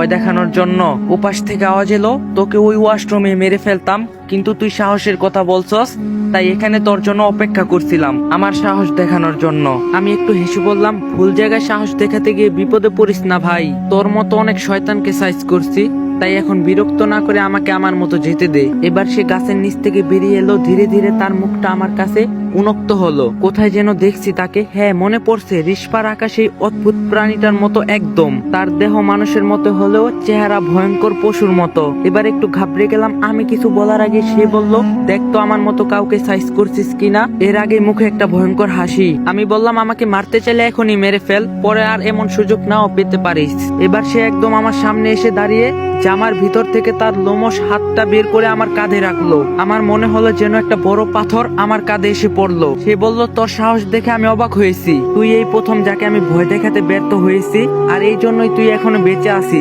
ভয় দেখানোর জন্য উপাস থেকে আওয়াজ এলো, তোকে ওই ওয়াশরুমে মেরে ফেলতাম, কিন্তু তুই সাহসের কথা বলছস, তাই এখানে তোর জন্য অপেক্ষা করছিলাম আমার সাহস দেখানোর জন্য। আমি একটু হেসে বললাম, ভুল জায়গায় সাহস দেখাতে গিয়ে বিপদে পড়িস না ভাই, তোর মতো অনেক শয়তানকে সাইজ করছি, তাই এখন বিরক্ত না করে আমাকে আমার মতো যেতে দে। এবার সে গাছের নিচ থেকে বেরিয়ে এলো, ধীরে ধীরে তার মুখটা আমার কাছে উন্মুক্ত হলো। কোথায় যেন দেখছি তাকে, হ্যাঁ মনে পড়ছে, রিস্পার আকাশে অদ্ভুত প্রাণীটার মতো একদম। তার দেহ মানুষের মতো হলেও চেহারা ভয়ঙ্কর পশুর মতো। এবার একটু ঘাবড়ে গেলাম। আমি কিছু বলার আগে সে বলল, দেখ তো আমার মতো কাউকে সাইজ করছিস কিনা। এর আগে মুখে একটা ভয়ঙ্কর হাসি। আমি বললাম, আমাকে মারতে চাইলে এখনই মেরে ফেল, পরে আর এমন সুযোগ নাও পেতে পারিস। এবার সে একদম আমার সামনে এসে দাঁড়িয়ে জামার ভিতর থেকে তার লোমশ হাতটা বের করে আমার কাঁধে রাখলো। আমার মনে হলো যেন একটা বড় পাথর আমার কাঁধে এসে পড়লো। সে বলল, তোর সাহস দেখে আমি অবাক হয়েছি, তুই এই প্রথম যাকে আমি ভয় দেখাতে ব্যর্থ হয়েছি, আর এই জন্যই তুই এখনো বেঁচে আছিস।